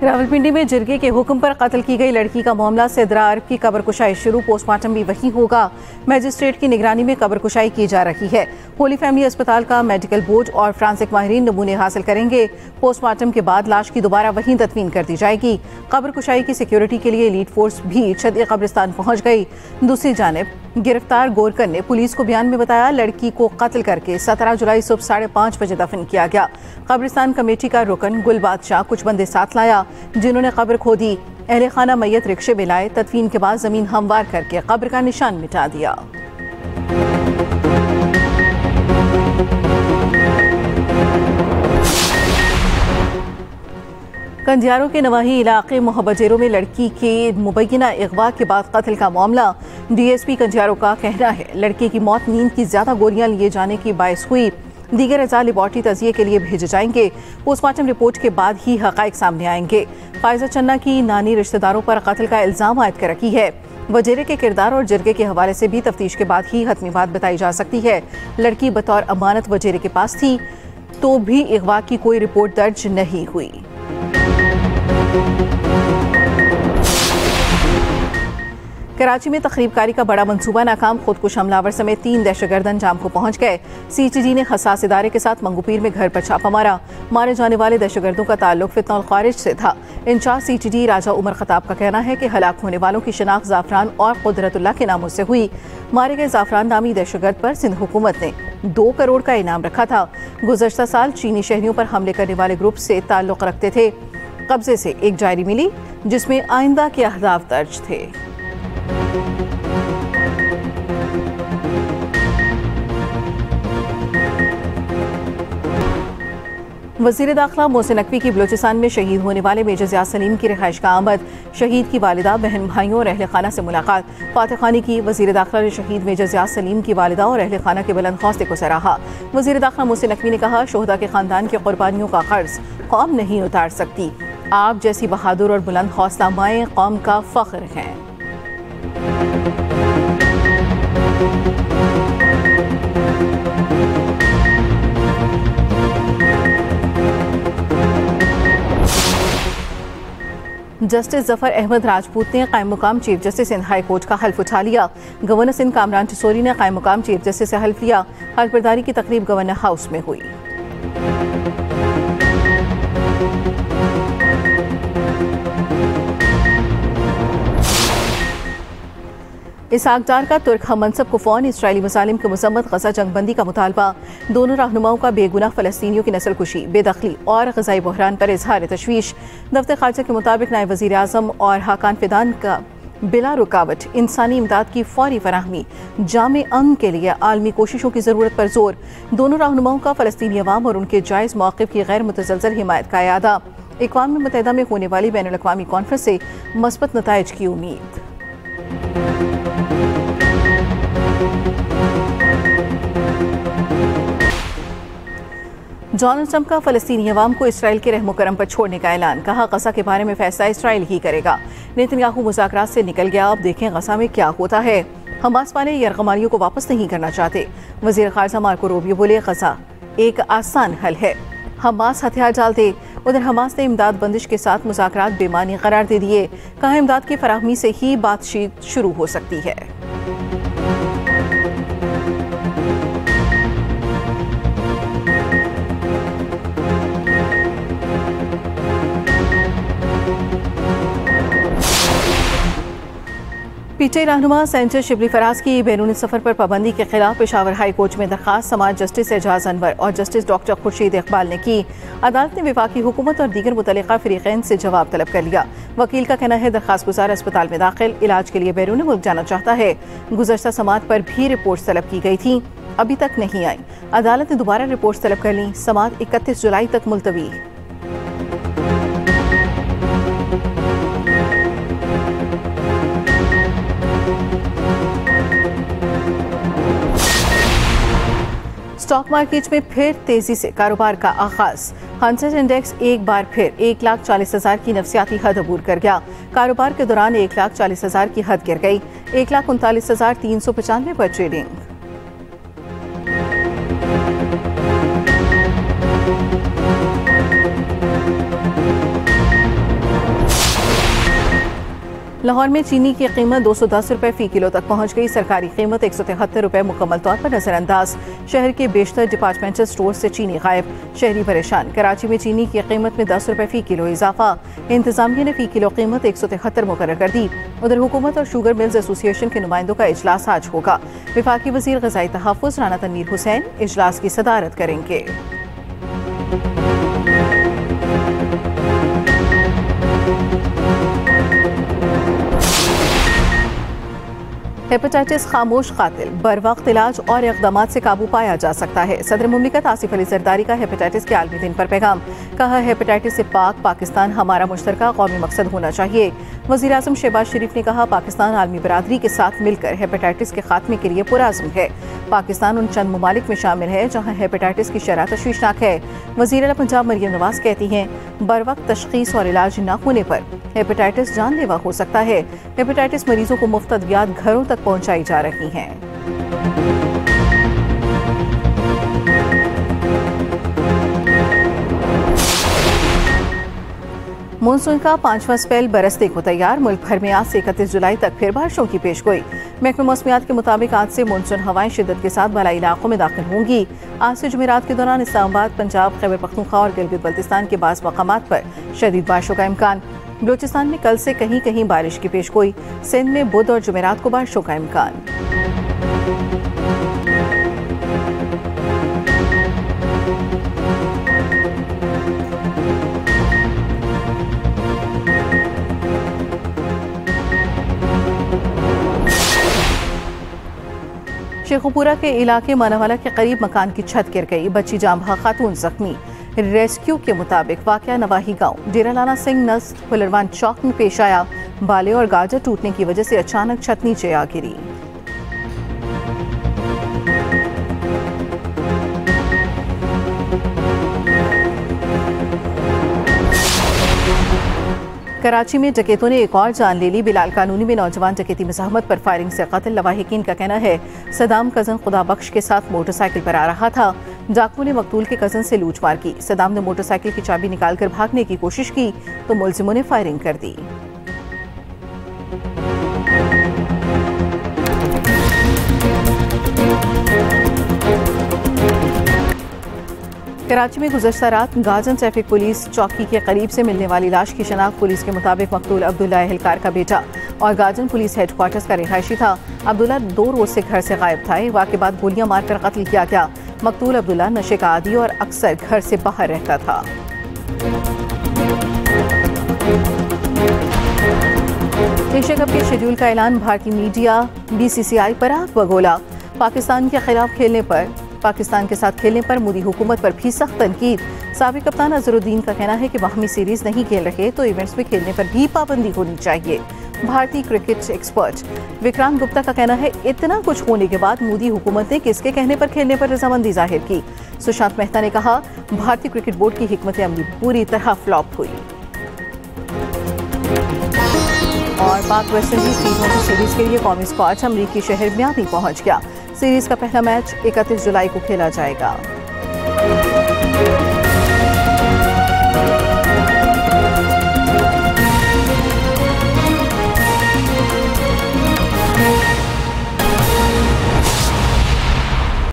रावलपिंडी में जिरगे के हुक्म पर कत्ल की गई लड़की का मामला सिद्रार की कब्र कुशाई शुरू। पोस्टमार्टम भी वहीं होगा। मजिस्ट्रेट की निगरानी में कब्र कुशाई की जा रही है। होली फैमिली अस्पताल का मेडिकल बोर्ड और फ्रांसिक माहिरीन नमूने हासिल करेंगे। पोस्टमार्टम के बाद लाश की दोबारा वहीं तदफीन कर दी जाएगी। कब्र कुशाई की सिक्योरिटी के लिए एलीट फोर्स भी छदी कब्रिस्तान पहुंच गई। दूसरी जानिब गिरफ्तार गोरकन ने पुलिस को बयान में बताया, लड़की को कत्ल करके 17 जुलाई सुबह 5:30 बजे दफन किया गया। कब्रिस्तान कमेटी का रुकन गुल बादशाह कुछ बंदे साथ लाया, जिन्होंने कब्र खोदी। अहले खाना मैयत रिक्शे में लाए। तदफीन के बाद जमीन हमवार करके कब्र का निशान मिटा दिया। कंदियारों के नवाही इलाके मोहब्बजेरों में लड़की के मुबैना अगवा के बाद कत्ल का मामला। डीएसपी कंदियारों का कहना है, लड़की की मौत नींद की ज्यादा गोलियां लिए जाने की बायस हुई। दीगर अज़ा लेबॉर्टरी तजिए के लिए भेजे जाएंगे। पोस्टमार्टम रिपोर्ट के बाद ही हक़ाइक़ सामने आएंगे। फायजा चन्ना की नानी रिश्तेदारों पर कत्ल का इल्जाम आयद कर रखी है। वजीरे के किरदार और जिरगे के हवाले से भी तफ्तीश के बाद ही हतमी बात बताई जा सकती है। लड़की बतौर अमानत वजीरे के पास थी तो भी अगवा की कोई रिपोर्ट दर्ज नहीं हुई। कराची में तखरीबकारी का बड़ा मंसूबा नाकाम। खुदकुश हमलावर समेत 3 दहशतगर्द अंजाम को पहुंच गए। सीटीजी ने हसास इदारे के साथ मंगूपीर में घर पर छापा मारा। मारे जाने वाले दहशतगर्दों का ताल्लुक फितनउल खारिज से था। इंचार्ज सीटीजी राजा उमर खताब का कहना है कि हलाक होने वालों की शिनाख्त जाफरान और कुदरतुल्लाह के नामों से हुई। मारे गए जाफरान नामी दहशतगर्द पर सिंध हुकूमत ने 2 करोड़ का इनाम रखा था। गुज़श्ता साल चीनी शहरियों पर हमले करने वाले ग्रुप से ताल्लुक रखते थे। कब्जे से एक डायरी मिली जिसमें आइंदा के अहदाफ दर्ज थे। वज़ीर दाखिला मोहसिन नकवी की बलूचिस्तान में शहीद होने वाले मेजर ज़िया सलीम की रिहाइश का आमद। शहीद की वालिदा, बहन भाइयों और अहले खाना से मुलाकात। फातह खानी की। वज़ीर दाखिला ने शहीद मेजर ज़िया सलीम की वालिदा और अहले खाना के बुलंद हौसले को सराहा। वज़ीर दाखिला मोहसिन नकवी ने कहा, शोहदा के खानदान की कुर्बानियों का कर्ज कौम नहीं उतार सकती। आप जैसी बहादुर और बुलंद हौसला माएँ कौम का फख्र हैं। जस्टिस जफर अहमद राजपूत ने कायम मुकाम chief justice Sindh high court का हल्फ उठा लिया। गवर्नर सिंध कामरान टिसोरी ने कायम मुकाम चीफ जस्टिस से हल्फ लिया। हल्फबरदारी की तकरीब गवर्नर हाउस में हुई। इसहाक डार का तुर्क हम मनसब को फ़ौन। इसराइली मसालिम की मजम्मत। गजा जंगबंदी का मुतालबा। दोनों रहनुमाओं का बेगुनाह फ़लस्तीनियों की नस्ल कुशी, बेदखली और ग़ज़ाई बहरान पर इजहार तशवीश। दफ्तर ख़ारजा के मुताबिक नायब वज़ीर आज़म और हाकान फिदान का बिला रुकावट इंसानी इमदाद की फौरी फराहमी जामे अंग के लिए आलमी कोशिशों की ज़रूरत पर जोर। दोनों रहनुमाओं का फ़लस्तीनी अवाम और उनके जायज़ मौक़िफ़ की गैर मुतज़लज़ल हिमायत का इयादा। अक़वाम मुत्तहिदा में होने वाली बैनुल अक़वामी कॉन्फ्रेंस से मस्बत नताइज की उम्मीद। डोनाल्ड ट्रंप का फ़लस्तीनी अवाम को इसराइल के रहमो करम पर छोड़ने का ऐलान। कहा, गजा के बारे में फैसला इसराइल ही करेगा। नेतन्याहू मुज़ाकरात से निकल गया, अब देखें गजा में क्या होता है। हमास वाले यरगमालियों को वापस नहीं करना चाहते। वज़ीर ख़ारजा मार्को रूबियो बोले, गजा एक आसान हल है, हमास हथियार डाल दे। उधर हमास ने इमदाद बंदिश के साथ मुज़ाकरात बेमानी करार दे दिए। कहा, इमदाद की फराहमी से ही बातचीत शुरू हो सकती है। पीटीआई रहनुमा सेनेटर शिबली फराज की बैरूनी सफर पर पाबंदी के खिलाफ पेशावर हाई कोर्ट में दरखास्त समाज जस्टिस एजाज अनवर और जस्टिस डॉक्टर खुर्शीद इकबाल ने की। अदालत ने वफाकी हुकूमत और दीगर मुतल्लिका फरीक़ैन से जवाब तलब कर लिया। वकील का कहना है, दरखास्त गुजार अस्पताल में दाखिल, इलाज के लिए बैरून मुल्क जाना चाहता है। गुज़श्ता समात पर भी रिपोर्ट तलब की गई थी, अभी तक नहीं आई। अदालत ने दोबारा रिपोर्ट तलब कर ली। समात 31 जुलाई तक मुलतवी। स्टॉक मार्केट में फिर तेजी से कारोबार का आगाज। हंसेस इंडेक्स एक बार फिर 1,40,000 की नफसियाती हद अबूर कर गया। कारोबार के दौरान 1,40,000 की हद गिर गई। 1,39,395 पर ट्रेडिंग। लाहौर में चीनी की कीमत 210 रुपये फी किलो तक पहुंच गई। सरकारी कीमत 173 रुपये मुकम्मल तौर पर नजरअंदाज। शहर के बेशतर डिपार्टमेंटल स्टोर से चीनी गायब, शहरी परेशान। कराची में चीनी की कीमत में 10 रुपये फी किलो इजाफा। इंतजामिया ने फी किलो कीमत 173 मुकर्रर कर दी। उधर हुकूमत और शुगर मिल्स एसोसिएशन के नुमाइंदों का इजलास आज होगा। वफाकी वजीर ग़ज़ाई तहफ़्फ़ुज़ राना तनवीर हुसैन इजलास की सदारत करेंगे। हेपेटाइटिस खामोश कातिल, बर वक्त इलाज और इक़दामात से काबू पाया जा सकता है। सदर मुमलिकत आसिफ अली जरदारी का हेपेटाइटिस के आलमी दिन पर पैगाम। कहा, हेपेटाइटिस से पाक पाकिस्तान हमारा मुश्तरका कौमी मकसद होना चाहिए। वज़ीर आज़म शहबाज शरीफ ने कहा, पाकिस्तान आलमी बरादरी के साथ मिलकर हेपेटाइटिस के खात्मे के लिए पुरअज़्म है। पाकिस्तान उन चंद ममालिक में शामिल है जहाँ हेपेटाइटिस की शरह तशवीशनाक है। वज़ीर आला पंजाब मरियम नवाज कहती हैं, बर वक्त तशख़ीस और इलाज न होने पर हेपेटाइटिस जानलेवा हो सकता है। हेपेटाइटिस मरीजों को मुफ्त अद्वियात घरों तक पहुँचाई जा रही हैं। मानसून का 5वां स्पेल बरसने को तैयार। मुल्क भर में आज से 31 जुलाई तक फिर बारिशों की पेशगोई। महकमे मौसमियात के मुताबिक आज से मानसून हवाएं शिद्दत के साथ बलाई इलाकों में दाखिल होंगी। आज से जुमेरात के दौरान इस्लामाबाद, पंजाब, खैबर पख्तूनख्वा और गिलगित बल्तिस्तान के बाज़ मकामात पर शदीद बारिशों का इम्कान। बलूचिस्तान में कल से कहीं कहीं बारिश की पेशगोई। सिंध में बुध और जुमेरात को बारिशों का इम्कान। शेखुपुरा के इलाके मानावाला के करीब मकान की छत गिर गई। बच्ची जाम बहक, खातून जख्मी। रेस्क्यू के मुताबिक वाकया नवाही गांव डेरा लाना सिंह नस्ल फुलरवान चौक में पेश आया। बाले और गाजर टूटने की वजह से अचानक छत नीचे आ गिरी। कराची में डकैतों ने एक और जान ले ली। बिलाल कानूनी में नौजवान डकैती मज़ाहमत पर फायरिंग से कत्ल। लवाहिकीन का कहना है, सदाम कजन खुदा बख्श के साथ मोटरसाइकिल पर आ रहा था। डाकुओं ने मकतूल के कजन से लूटमार की। सदाम ने मोटरसाइकिल की चाबी निकालकर भागने की कोशिश की तो मुलजिमों ने फायरिंग कर दी। कराची में गुज़श्ता रात गाजन ट्रैफिक पुलिस चौकी के करीब से मिलने वाली लाश की शनाख्त पुलिस के मुताबिक मकतूल अब्दुल्ला अहलकार का बेटा और गाजन पुलिस हेडक्वार्टर्स का रिहायशी था। अब्दुल्ला 2 रोज से घर से गायब था। वाक़े के बाद गोलियां मारकर कत्ल किया गया। मकतूल अब्दुल्ला नशे का आदी और अक्सर घर से बाहर रहता था। एशिया कप के शेड्यूल का ऐलान। भारतीय मीडिया BCCI पर आग बगोला। पाकिस्तान के साथ खेलने पर मोदी हुकूमत पर भी सख्त तनकीद। साबिक कप्तान अजहरुद्दीन का कहना है कि बाहमी सीरीज नहीं खेल रहे तो इवेंट्स में खेलने पर भी पाबंदी होनी चाहिए। भारतीय क्रिकेट एक्सपर्ट विक्रांत गुप्ता का कहना है, इतना कुछ होने के बाद मोदी हुकूमत ने किसके कहने पर खेलने पर रजामंदी जाहिर की। सुशांत मेहता ने कहा, भारतीय क्रिकेट बोर्ड की हिकमत अमली पूरी तरह फ्लॉप हुई। और पाक वेस्ट इंडीज टी20 सीरीज के लिए कौमी स्क्वाड अमरीकी शहर मियामी पहुंच गया। सीरीज का पहला मैच 31 जुलाई को खेला जाएगा।